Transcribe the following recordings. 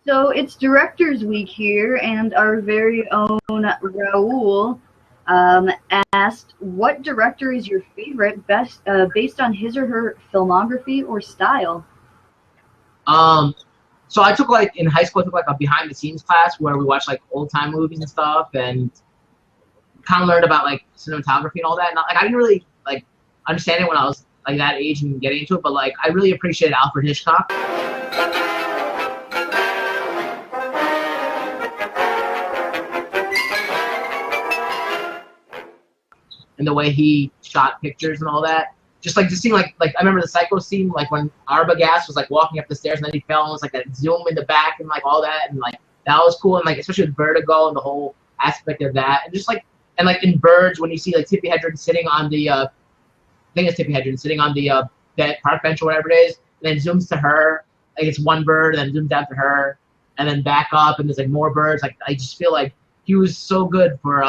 So it's Directors Week here, and our very own Raul asked, "What director is your favorite, best based on his or her filmography or style?" So I took like in high school, I took like a behind the scenes class where we watched like old time movies and stuff, and kind of learned about like cinematography and all that. And like I didn't really like understand it when I was like that age and getting into it, but like I really appreciated Alfred Hitchcock. And the way he shot pictures and all that. Just seeing like I remember the Psycho scene, like when Arbogast was like walking up the stairs and then he fell and it was like that zoom in the back and like all that, and like that was cool, and like especially with Vertigo and the whole aspect of that, and just like and like in Birds when you see like Tippi Hedren sitting on the I think it's Tippi Hedren sitting on the park bench or whatever it is, and then zooms to her, like it's one bird, and then zooms out to her, and then back up and there's like more birds. Like I just feel like he was so good for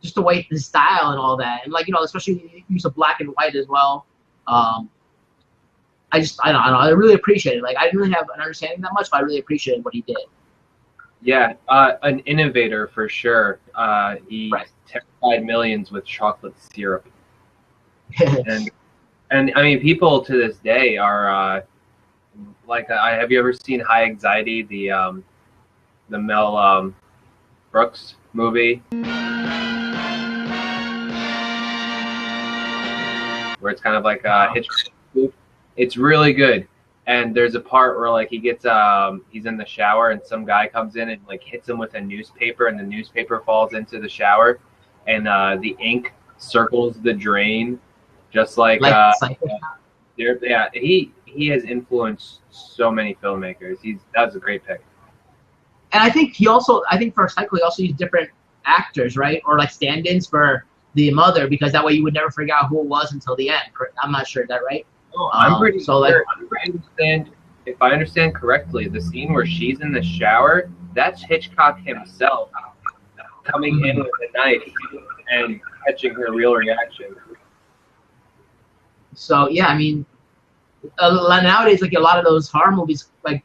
just the way his style and all that, and like especially use of black and white as well. I don't know. I really appreciate it. Like I didn't really have an understanding that much, but I really appreciated what he did. Yeah, an innovator for sure. He terrified millions with chocolate syrup, and I mean people to this day are like have you ever seen High Anxiety, the Mel Brooks movie? Where it's kind of like Hitchcock. It's really good, and there's a part where like he gets he's in the shower and some guy comes in and like hits him with a newspaper, and the newspaper falls into the shower, and the ink circles the drain, just like yeah, he has influenced so many filmmakers. That was a great pick. And I think for Psycho he also used different actors, right, or like stand-ins for the mother, because that way you would never figure out who it was until the end. I'm not sure, is that right? Oh, I'm pretty sure. If I understand correctly, the scene where she's in the shower, that's Hitchcock himself coming in with a knife and catching her real reaction. So yeah, I mean, nowadays like a lot of those horror movies like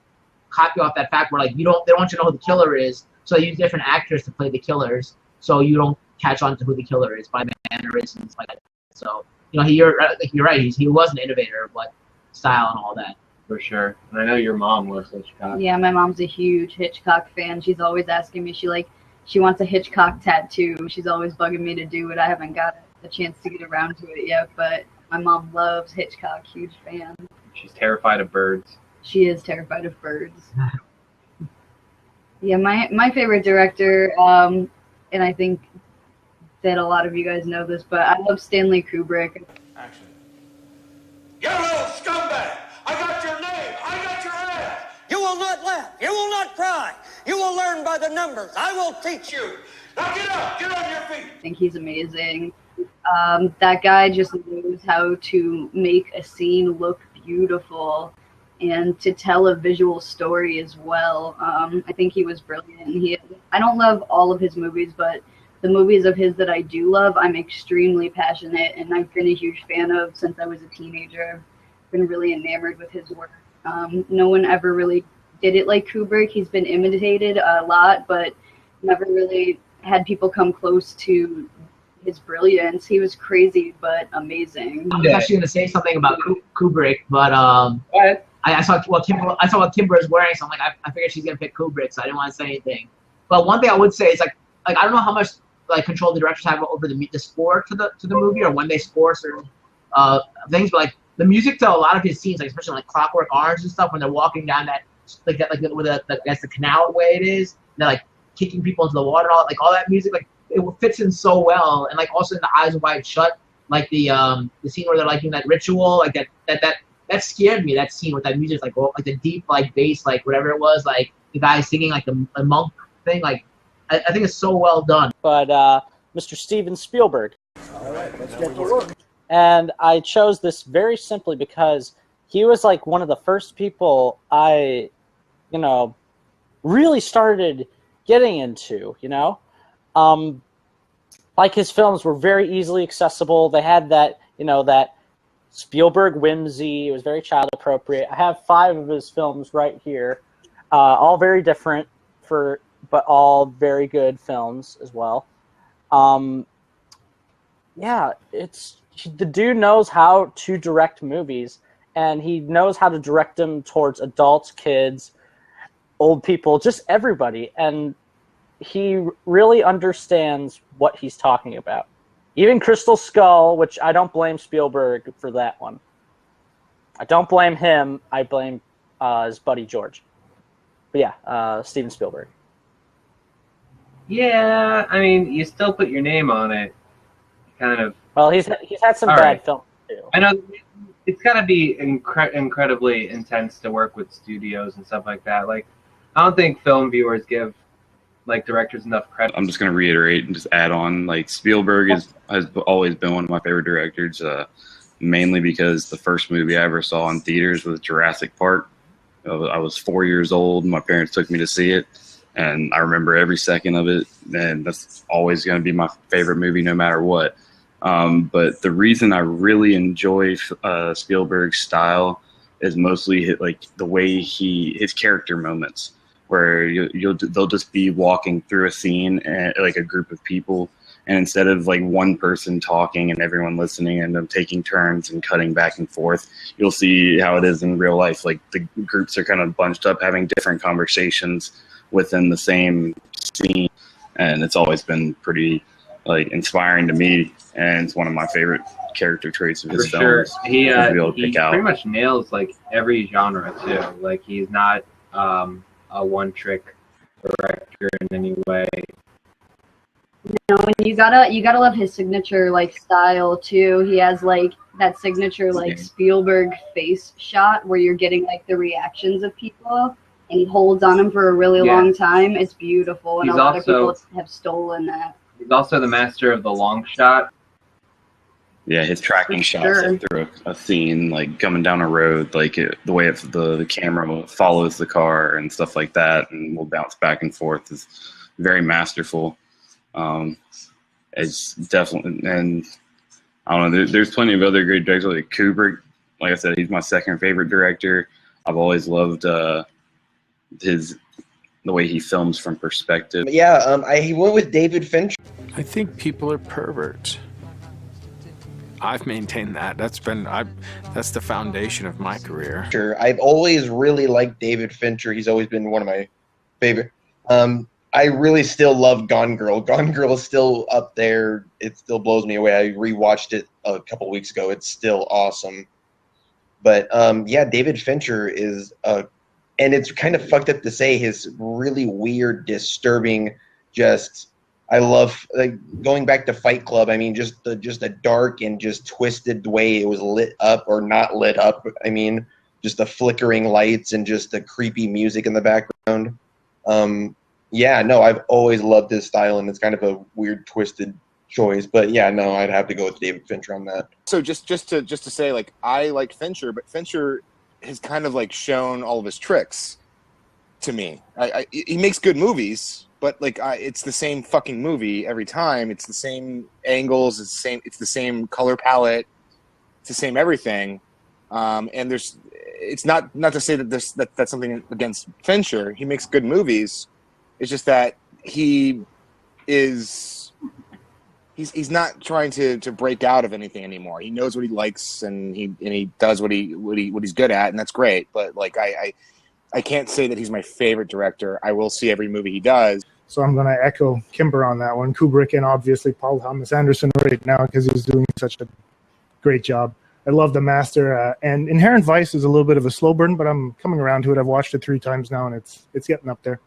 copy off that fact where like they don't want you to know who the killer is, so they use different actors to play the killers, so you don't catch on to who the killer is by mannerisms like that. So you're right. He was an innovator, but style and all that. For sure. And I know your mom loves Hitchcock. Yeah, my mom's a huge Hitchcock fan. She's always asking me. She wants a Hitchcock tattoo. She's always bugging me to do it. I haven't got a chance to get around to it yet, but my mom loves Hitchcock. Huge fan. She's terrified of birds. She is terrified of birds. Yeah, my favorite director, and I think that a lot of you guys know this, but I love Stanley Kubrick. Action. You little scumbag! I got your name! I got your ass! You will not laugh. You will not cry. You will learn by the numbers. I will teach you. Now get up! Get on your feet! I think he's amazing. That guy just knows how to make a scene look beautiful and to tell a visual story as well. I think he was brilliant. I don't love all of his movies, but the movies of his that I do love, I'm extremely passionate, and I've been a huge fan of since I was a teenager. I've been really enamored with his work. No one ever really did it like Kubrick. He's been imitated a lot, but never really had people come close to his brilliance. He was crazy, but amazing. I was actually going to say something about Kubrick, but I saw what Kimber is wearing, so I'm like, I figured she's going to pick Kubrick, so I didn't want to say anything. But one thing I would say is like I don't know how much like control the directors have over the score to the movie, or when they score certain things, but like the music to a lot of his scenes, like especially like Clockwork Orange and stuff, when they're walking down that with the canal way it is, and they're like kicking people into the water, and all that music, like it fits in so well, and like also in The Eyes Wide Shut, like the scene where they're like doing that ritual, like that scared me. That scene with that music, like the deep like bass, like whatever it was, like the guy singing like the monk thing, like. I think it's so well done. But Mr. Steven Spielberg. All right, let's get to work. And I chose this very simply because he was like one of the first people I, really started getting into, Like his films were very easily accessible. They had that, that Spielberg whimsy. It was very child appropriate. I have 5 of his films right here. all very different, but all very good films as well. Yeah, the dude knows how to direct movies, and he knows how to direct them towards adults, kids, old people, just everybody. And he really understands what he's talking about. Even Crystal Skull, which I don't blame Spielberg for that one. I don't blame him. I blame his buddy George. But yeah, Steven Spielberg. Yeah, I mean, you still put your name on it, kind of. Well, he's had some bad films too. I know it's got to be incredibly intense to work with studios and stuff like that. Like, I don't think film viewers give like directors enough credit. I'm just going to reiterate and just add on. Like, Spielberg has always been one of my favorite directors, mainly because the first movie I ever saw in theaters was Jurassic Park. I was 4 years old. My parents took me to see it, and I remember every second of it. And that's always going to be my favorite movie, no matter what. But the reason I really enjoy Spielberg's style is mostly like the way his character moments, where they'll just be walking through a scene and like a group of people, and instead of like one person talking and everyone listening and them taking turns and cutting back and forth, you'll see how it is in real life. Like, the groups are kind of bunched up having different conversations within the same scene, and it's always been pretty like inspiring to me, and it's one of my favorite character traits of his films. For sure. He pretty much nails like every genre too. Like, he's not a one-trick director in any way. No, and you gotta love his signature like style too. He has like that signature like Spielberg face shot where you're getting like the reactions of people, and he holds on them for a really long time. It's beautiful, and a lot of people have stolen that. He's also the master of the long shot. Yeah, his tracking shots through a scene, like coming down a road, like the way the camera follows the car and stuff like that, and will bounce back and forth, is very masterful. It's definitely, and I don't know, there's plenty of other great directors like Kubrick. Like I said, he's my second favorite director. I've always loved the way he films from perspective. Yeah, he went with David Fincher. I think people are perverts. I've maintained that. That's the foundation of my career. Sure, I've always really liked David Fincher. He's always been one of my favorite. I really still love Gone Girl. Gone Girl is still up there. It still blows me away. I rewatched it a couple weeks ago. It's still awesome. But yeah, David Fincher is and it's kind of fucked up to say, his really weird, disturbing, I love, like, going back to Fight Club. I mean, just the dark and just twisted way it was lit up or not lit up. I mean, just the flickering lights and just the creepy music in the background. Yeah, no, I've always loved his style, and it's kind of a weird, twisted choice. But yeah, no, I'd have to go with David Fincher on that. So just to say, like, I like Fincher, but Fincher has kind of like shown all of his tricks to me. He makes good movies, but like it's the same fucking movie every time. It's the same angles. It's the same color palette. It's the same everything. And it's not to say that that's something against Fincher. He makes good movies. It's just that he's not trying to break out of anything anymore. He knows what he likes, and he does what he's good at, and that's great. But like I can't say that he's my favorite director. I will see every movie he does. So I'm going to echo Kimber on that one. Kubrick and obviously Paul Thomas Anderson right now, because he's doing such a great job. I love The Master, and Inherent Vice is a little bit of a slow burn, but I'm coming around to it. I've watched it 3 times now, and it's getting up there.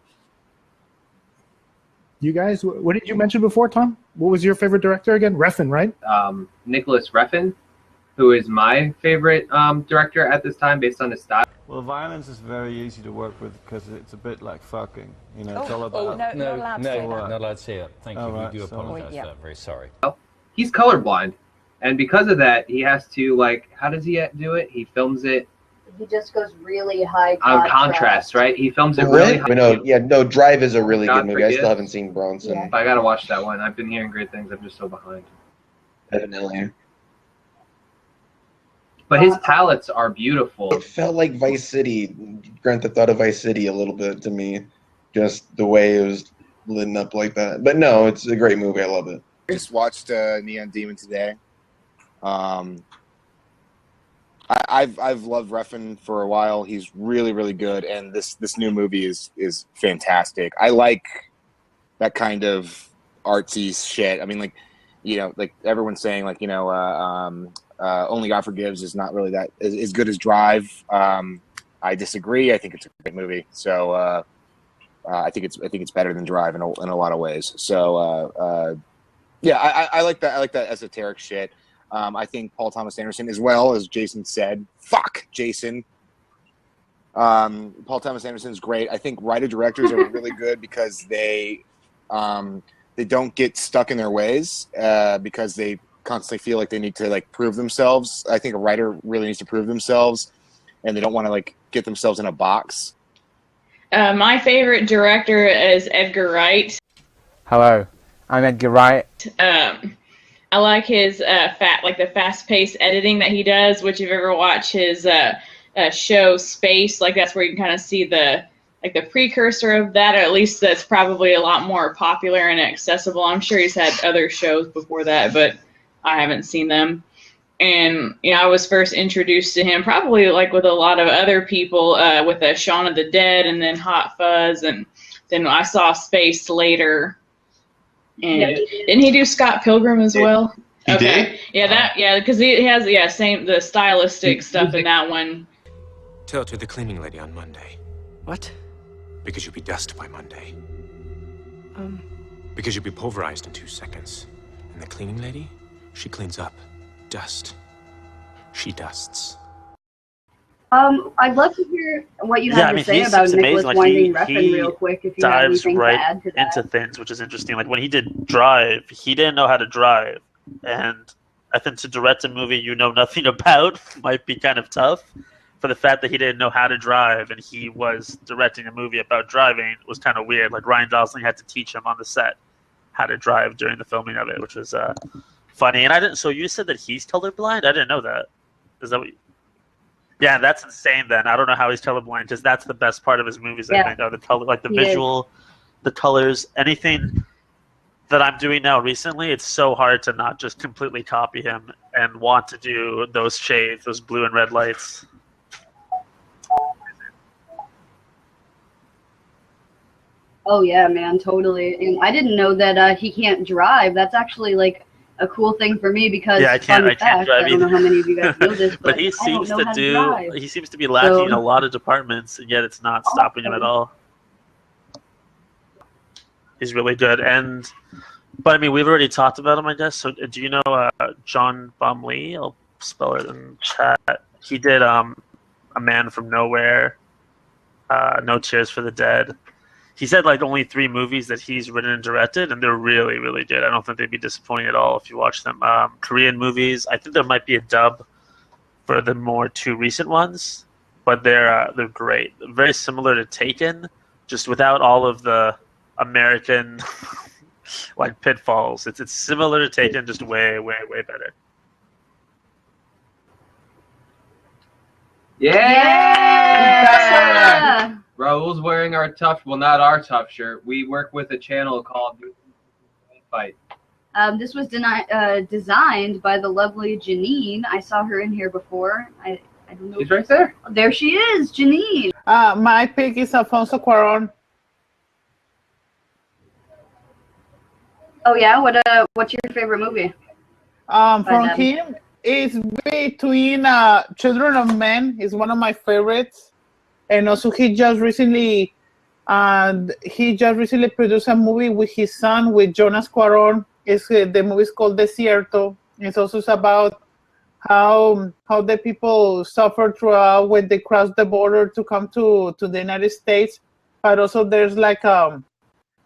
You guys, what did you mention before, Tom? What was your favorite director again? Refn, right? Nicholas Refn, who is my favorite director at this time based on his style. Well, violence is very easy to work with because it's a bit like fucking. You know, it's all about... No, not allowed to say it. Thank you. Right, we do apologize for that. Very sorry. He's colorblind, and because of that, he has to, like, how does he do it? He films it. He just goes really high contrast, right? He films it really high. No, Drive is a really good movie. I still haven't seen Bronson. Yeah. I gotta watch that one. I've been hearing great things. I'm just so behind. Evidently. But his palettes are beautiful. It felt like Vice City, Grand Theft Auto Vice City a little bit to me, just the way it was lit up like that. But no, it's a great movie. I love it. I just watched Neon Demon today. I've loved Refn for a while. He's really, really good, and this new movie is fantastic. I like that kind of artsy shit. I mean, like, you know, like everyone's saying, like, you know, Only God Forgives is not really that as good as Drive. I disagree. I think it's a great movie. So I think it's better than Drive in a lot of ways. So yeah, I like that. I like that esoteric shit. I think Paul Thomas Anderson, as well as Jason said, fuck Jason. Paul Thomas Anderson is great. I think writer-directors are really good because they don't get stuck in their ways because they constantly feel like they need to like prove themselves. I think a writer really needs to prove themselves, and they don't want to like get themselves in a box. My favorite director is Edgar Wright. Hello, I'm Edgar Wright. I like his the fast-paced editing that he does. Which, if you ever watch his show Space, like that's where you can kind of see the precursor of that, or at least that's probably a lot more popular and accessible. I'm sure he's had other shows before that, but I haven't seen them. And you know, I was first introduced to him probably like with a lot of other people with Shaun of the Dead, and then Hot Fuzz, and then I saw Space later. And didn't he do Scott Pilgrim as well? He did? Yeah, because he has the stylistic stuff in that one. Tell it to the cleaning lady on Monday. What? Because you'll be dust by Monday. Because you'll be pulverized in 2 seconds. And the cleaning lady, she cleans up. Dust. She dusts. I'd love to hear what you have to say about Nicholas Winding Refn real quick, if you have anything to add to that. Into things, which is interesting. Like when he did Drive, he didn't know how to drive, and I think to direct a movie you know nothing about might be kind of tough. For the fact that he didn't know how to drive, and he was directing a movie about driving, was kind of weird. Like Ryan Gosling had to teach him on the set how to drive during the filming of it, which was funny. And I didn't. So you said that he's colorblind? I didn't know that. Is that what? Yeah, that's insane. Then I don't know how he's colorblind, because that's the best part of his movies. I think, are the color, like the visual, the colors, anything that I'm doing now recently. It's so hard to not just completely copy him and want to do those shades, those blue and red lights. Oh yeah, man, totally. And I didn't know that he can't drive. That's actually like a cool thing for me, because I can't drive I don't know how many of you guys know this, but he seems to be lacking in a lot of departments, and yet it's not stopping him at all. He's really good, but I mean, we've already talked about him, I guess. So do you know John Bumley? I'll spell it in chat. He did A Man from Nowhere, No Tears for the Dead. He said like only 3 movies that he's written and directed, and they're really, really good. I don't think they'd be disappointing at all if you watch them. Korean movies, I think there might be a dub for the more 2 recent ones, but they're great. Very similar to Taken, just without all of the American like pitfalls. It's similar to Taken, just way, way, way better. Yeah! Raul's wearing our not our tough shirt. We work with a channel called Fight. This was designed by the lovely Jeannine. I saw her in here before. I don't know. She's right there. There she is, Jeannine. My pick is Alfonso Cuarón. Oh yeah, what's your favorite movie? From him, it's between Children of Men is one of my favorites, and also he just recently produced a movie with his son, with Jonas Cuarón. The movie is called Desierto. It's also about how the people suffer throughout when they cross the border to come to the United States, but also there's like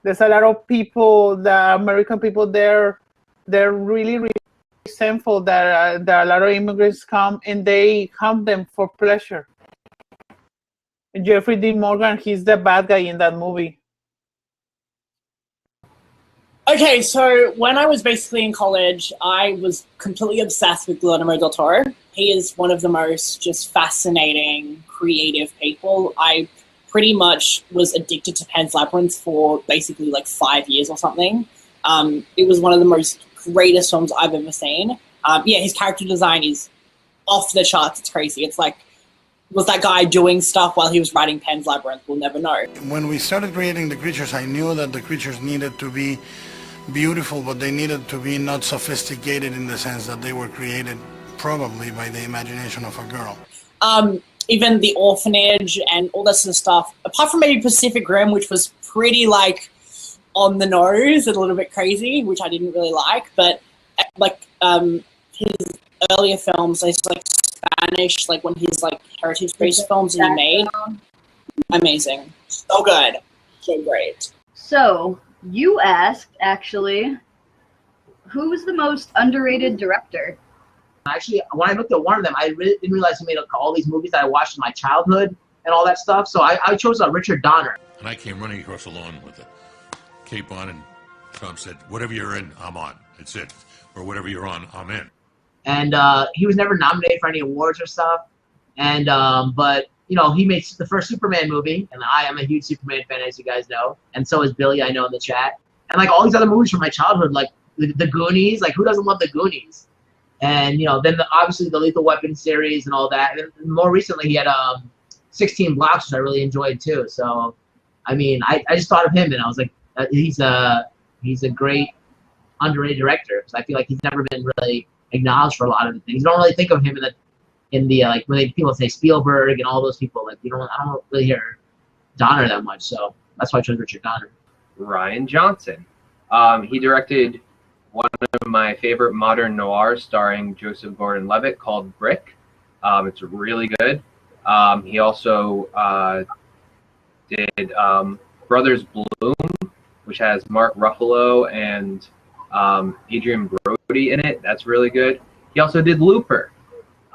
there's a lot of people, the American people there, they're really, really resentful that a lot of immigrants come and they harm them for pleasure. Jeffrey Dean Morgan, he's the bad guy in that movie. Okay, so when I was basically in college, I was completely obsessed with Guillermo del Toro. he is one of the most just fascinating, creative people. I pretty much was addicted to Pan's Labyrinth for basically like 5 years or something. It was one of the most greatest films I've ever seen. Yeah, his character design is off the charts. It's crazy. It's like, was that guy doing stuff while he was writing Pan's Labyrinth? We'll never know. When we started creating the creatures, I knew that the creatures needed to be beautiful, but they needed to be not sophisticated in the sense that they were created probably by the imagination of a girl. Even the orphanage and all that sort of stuff, apart from maybe Pacific Rim, which was pretty like on the nose and a little bit crazy, which I didn't really like, but like his earlier films, his like Spanish, like when his like heritage-based films that he made, amazing, so good, so great. So you asked, actually, who was the most underrated director? Actually, when I looked at one of them, I really didn't realize he made all these movies that I watched in my childhood and all that stuff. So I chose Richard Donner. And I came running across the lawn with a cape on, and Tom said, "Whatever you're in, I'm on. That's it. Or whatever you're on, I'm in." And he was never nominated for any awards or stuff. And but you know, he made the first Superman movie, and I am a huge Superman fan, as you guys know, and so is Billy, I know, in the chat. And like all these other movies from my childhood, like the Goonies, like who doesn't love the Goonies? And you know, then obviously the Lethal Weapon series and all that. And more recently, he had 16 Blocks, which I really enjoyed too. So, I mean, I just thought of him, and I was like, he's a great underrated director, because I feel like he's never been really acknowledged for a lot of the things. You don't really think of him in the like when people say Spielberg and all those people, like I don't really hear Donner that much. So that's why I chose Richard Donner. Rian Johnson. He directed one of my favorite modern noirs starring Joseph Gordon-Levitt called Brick. It's really good. He also did Brothers Bloom, which has Mark Ruffalo and Adrian Brody in it. That's really good. He also did Looper.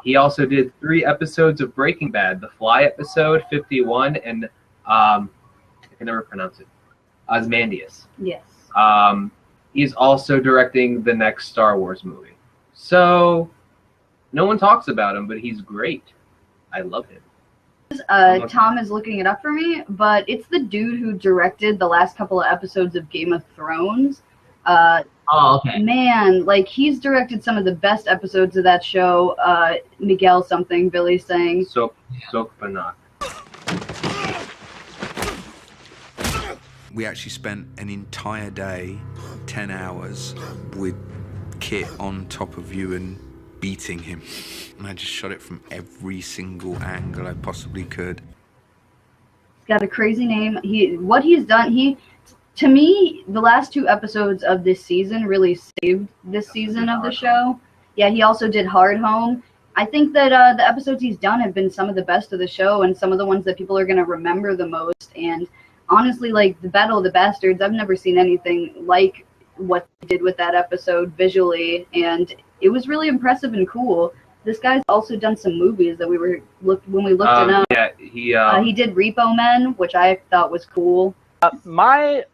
He also did 3 episodes of Breaking Bad, the Fly episode, 51, and I can never pronounce it, Ozymandias. Yes. He's also directing the next Star Wars movie. So no one talks about him, but he's great. I love him. Tom is looking it up for me, but it's the dude who directed the last couple of episodes of Game of Thrones. Oh, okay. Man, like he's directed some of the best episodes of that show. Miguel something, Billy saying. Sokpanak. We actually spent an entire day, 10 hours, with Kit on top of you and beating him. And I just shot it from every single angle I possibly could. He's got a crazy name. What he's done, to me, the last 2 episodes of this season really saved this season of the show. Yeah, he also did Hard Home. I think that the episodes he's done have been some of the best of the show and some of the ones that people are going to remember the most. And honestly, like the Battle of the Bastards, I've never seen anything like what they did with that episode visually, and it was really impressive and cool. This guy's also done some movies that when we looked it up. Yeah, he did Repo Men, which I thought was cool. My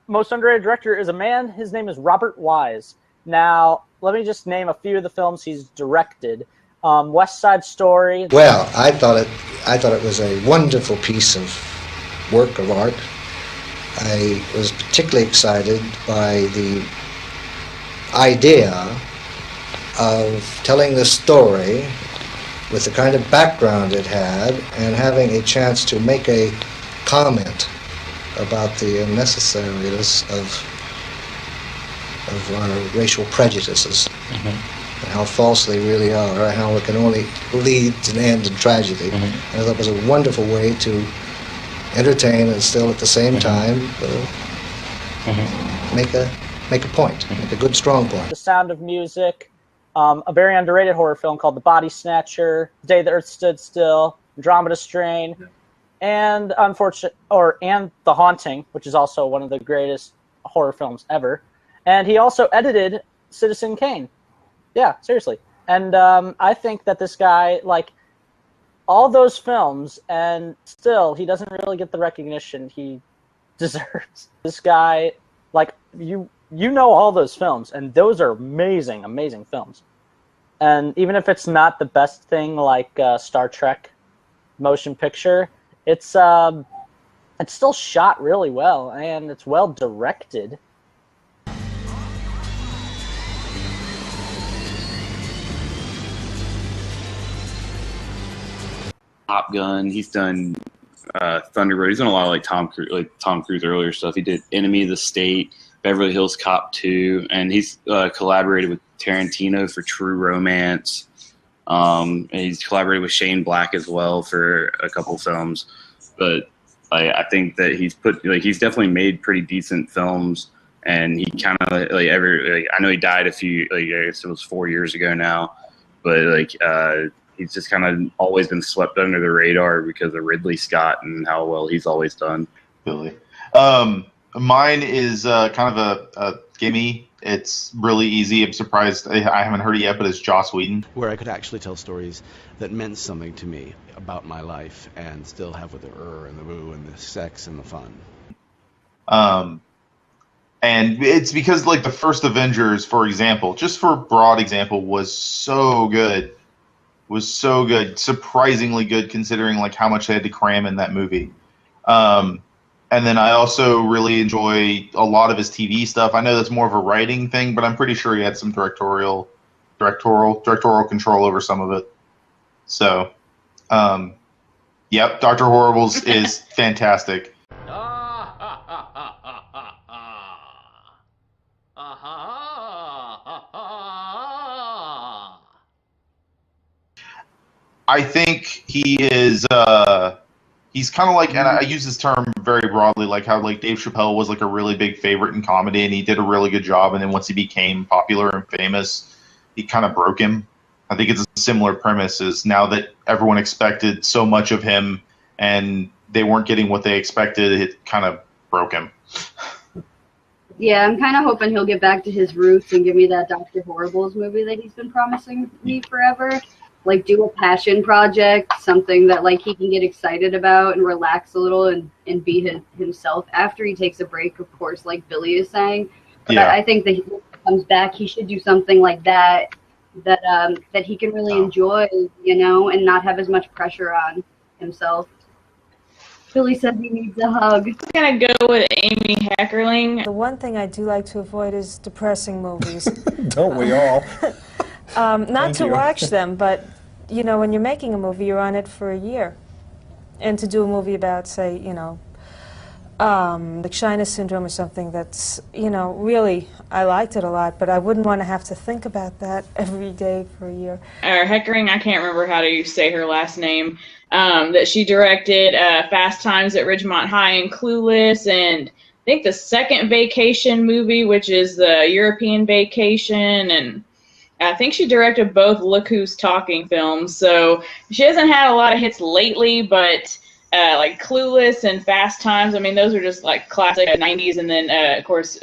most underrated director is a man. His name is Robert Wise. Now, let me just name a few of the films he's directed. West Side Story. Well, I thought it was a wonderful piece of work of art. I was particularly excited by the idea of telling the story with the kind of background it had and having a chance to make a comment about the unnecessariness of our racial prejudices and how false they really are, and how it can only lead to an end in tragedy. And I thought it was a wonderful way to entertain and still at the same time make a point, make a good strong point. The Sound of Music, a very underrated horror film called The Body Snatcher, The Day the Earth Stood Still, Andromeda Strain, and and The Haunting, which is also one of the greatest horror films ever. And he also edited Citizen Kane. Yeah, seriously. And I think that this guy, like, all those films, and still he doesn't really get the recognition he deserves. This guy, like, you know all those films, and those are amazing, amazing films. And even if it's not the best thing like Star Trek motion picture, it's still shot really well, and it's well directed. Top Gun. He's done Thunderbird. He's done a lot of like Tom Cruise earlier stuff. He did Enemy of the State, Beverly Hills Cop 2, and he's collaborated with Tarantino for True Romance. And he's collaborated with Shane Black as well for a couple films. But I think that he's definitely made pretty decent films. And he kind of I know he died I guess it was 4 years ago now, but he's just kind of always been swept under the radar because of Ridley Scott and how well he's always done. Billy. Mine is kind of a gimme. It's really easy. I'm surprised I haven't heard it yet, but it's Joss Whedon. Where I could actually tell stories that meant something to me about my life and still have with the and the woo and the sex and the fun. And it's because like the first Avengers, for example, just for a broad example, was so good. Surprisingly good considering like how much they had to cram in that movie. And then I also really enjoy a lot of his TV stuff. I know that's more of a writing thing, but I'm pretty sure he had some directorial control over some of it. So, yep, Dr. Horrible's is fantastic. I think he is. He's kind of like, and I use this term very broadly, like how like Dave Chappelle was like a really big favorite in comedy, and he did a really good job. And then once he became popular and famous, he kind of broke him. I think it's a similar premise. Is now that everyone expected so much of him, and they weren't getting what they expected, it kind of broke him. Yeah, I'm kind of hoping he'll get back to his roots and give me that Dr. Horrible's movie that he's been promising me forever. Like do a passion project, something that like he can get excited about and relax a little and be himself after he takes a break, of course, like Billy is saying. But yeah. I think that he comes back, he should do something like that he can really enjoy, and not have as much pressure on himself. Billy said he needs a hug. I'm gonna go with Amy Heckerling. The one thing I do like to avoid is depressing movies. Don't we all? Not to watch them, but when you're making a movie, you're on it for a year. And to do a movie about, say, like Shyness Syndrome or something that's, really, I liked it a lot, but I wouldn't want to have to think about that every day for a year. Heckerling, I can't remember how to say her last name, that she directed Fast Times at Ridgemont High and Clueless, and I think the second Vacation movie, which is the European Vacation, and I think she directed both Look Who's Talking films. So she hasn't had a lot of hits lately, but like Clueless and Fast Times, I mean, those are just like classic 90s. And then, of course,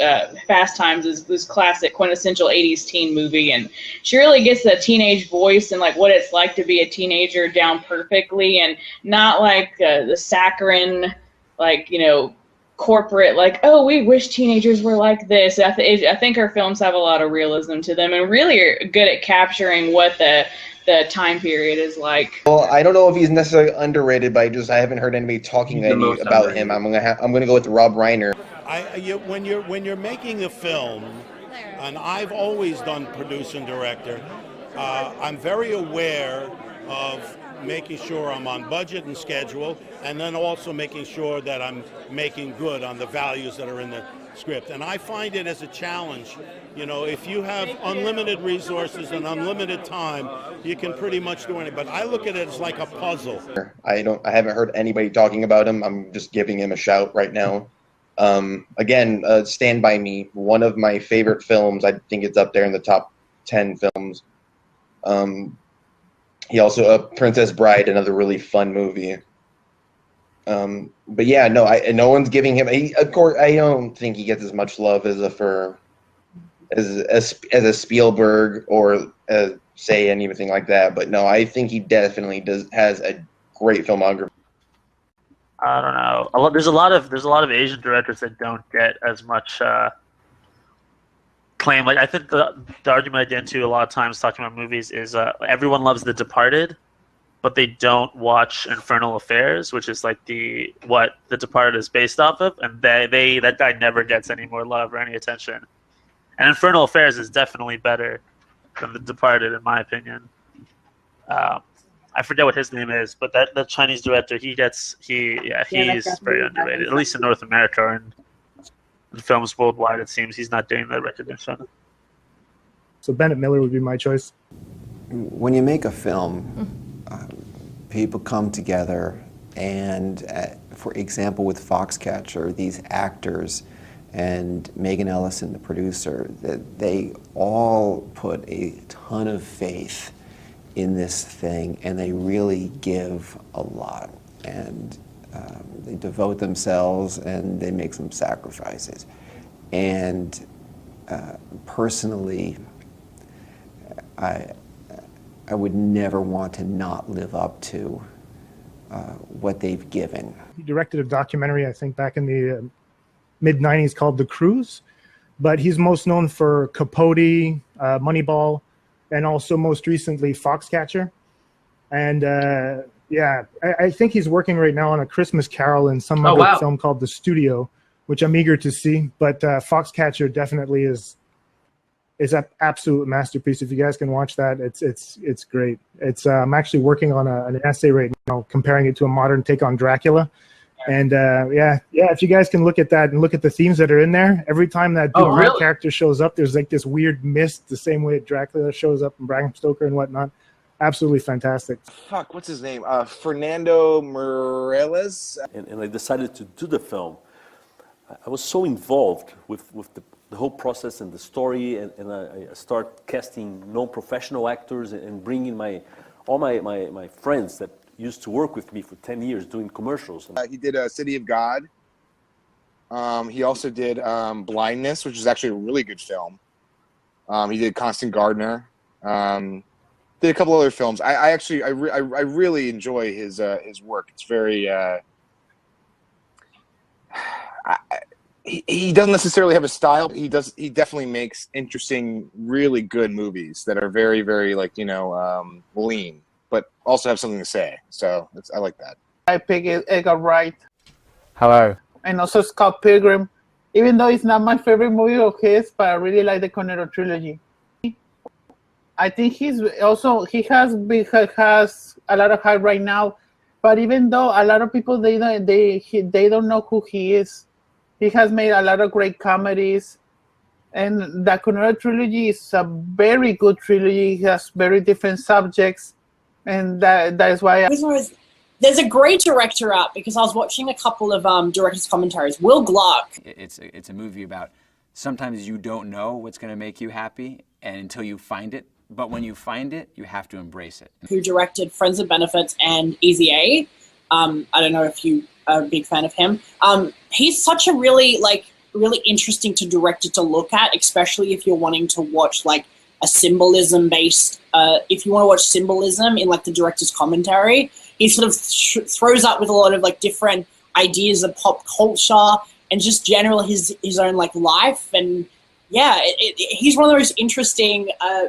Fast Times is this classic quintessential 80s teen movie. And she really gets the teenage voice and like what it's like to be a teenager down perfectly, and not like the saccharine, like, corporate, like, oh, we wish teenagers were like this. I think her films have a lot of realism to them and really are good at capturing what the time period is like. Well, I don't know if he's necessarily underrated, but I haven't heard anybody talking about him. I'm gonna go with Rob Reiner. When you're making a film, and I've always done produce and director, I'm very aware of making sure I'm on budget and schedule, and then also making sure that I'm making good on the values that are in the script. And I find it as a challenge. If you have unlimited resources and unlimited time, you can pretty much do anything. But I look at it as like a puzzle. I haven't heard anybody talking about him. I'm just giving him a shout right now. Again, Stand By Me, one of my favorite films. I think it's up there in the top 10 films. He also Princess Bride, another really fun movie. But yeah, no one's giving him. Of course, I don't think he gets as much love as a Spielberg or say anything like that. But no, I think he definitely has a great filmography. I don't know. There's a lot of Asian directors that don't get as much claim, like I think the argument I get into a lot of times talking about movies is everyone loves The Departed, but they don't watch Infernal Affairs, which is like what The Departed is based off of, and that guy never gets any more love or any attention. And Infernal Affairs is definitely better than The Departed, in my opinion. I forget what his name is, but the Chinese director, he's very underrated, at least in North America and in films worldwide. It seems he's not getting that recognition. So Bennett Miller would be my choice. When you make a film, people come together, and for example, with Foxcatcher, these actors and Megan Ellison, the producer, they all put a ton of faith in this thing, and they really give a lot, and they devote themselves, and they make some sacrifices. And personally, I would never want to not live up to what they've given. He directed a documentary, I think, back in the mid-90s called The Cruise, but he's most known for Capote, Moneyball, and also most recently Foxcatcher. And I think he's working right now on A Christmas Carol and some other film called The Studio, which I'm eager to see. But Foxcatcher definitely is an absolute masterpiece. If you guys can watch that, it's great. I'm actually working on an essay right now comparing it to a modern take on Dracula. And if you guys can look at that and look at the themes that are in there, every time that Dupont character shows up, there's like this weird mist, the same way Dracula shows up in Bram Stoker and whatnot. Absolutely fantastic. Fuck, what's his name? Fernando Morales. And I decided to do the film. I was so involved with the whole process and the story, and I start casting non-professional actors and bringing all my friends that used to work with me for 10 years doing commercials. He did City of God. He also did Blindness, which is actually a really good film. He did Constant Gardener. Did a couple other films. I really enjoy his work. It's very he doesn't necessarily have a style. He definitely makes interesting, really good movies that are very, very lean, but also have something to say. So I like that. I pick Edgar Wright. Hello. And also Scott Pilgrim. Even though it's not my favorite movie of his, but I really like the Cornetto trilogy. I think he has a lot of hype right now, but even though a lot of people they don't know who he is, he has made a lot of great comedies, and the Cornetto trilogy is a very good trilogy. He has very different subjects, and that is why. There's a great director out, because I was watching a couple of director's commentaries. Will Gluck. It's a movie about sometimes you don't know what's going to make you happy, and until you find it. But when you find it, you have to embrace it. Who directed Friends of Benefits and Easy A. I don't know if you are a big fan of him. He's such a really interesting director to look at, especially if you're wanting to watch a symbolism based. If you want to watch symbolism in the director's commentary, he sort of throws up with a lot of different ideas of pop culture and just general his own life. And yeah, he's one of the most interesting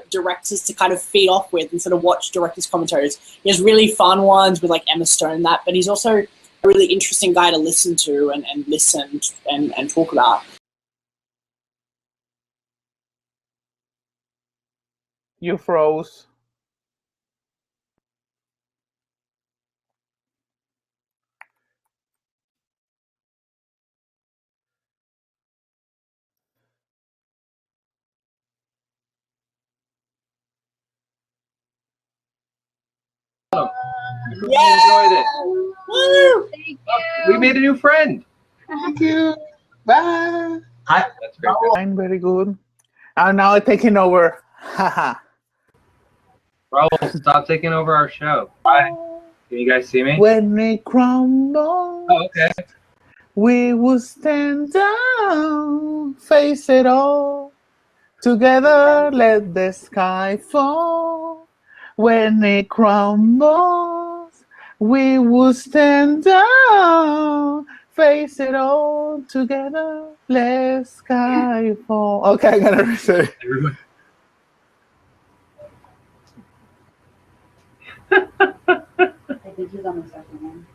directors to kind of feed off with and sort of watch directors' commentaries. He has really fun ones with Emma Stone and that, but he's also a really interesting guy to listen to and listen and talk about. You froze. Yeah! Enjoyed it. Woo! Thank you. We made a new friend. Thank you. Bye. Hi. That's very good. I'm very good. I'm now taking over. Haha. Raul, stop taking over our show. Bye. Can you guys see me? When it crumbles, okay. We will stand down, face it all. Together, let the sky fall. When it crumbles, we will stand down, face it all together. Let sky fall. Okay, I'm gonna reset it. I think he's on the second one.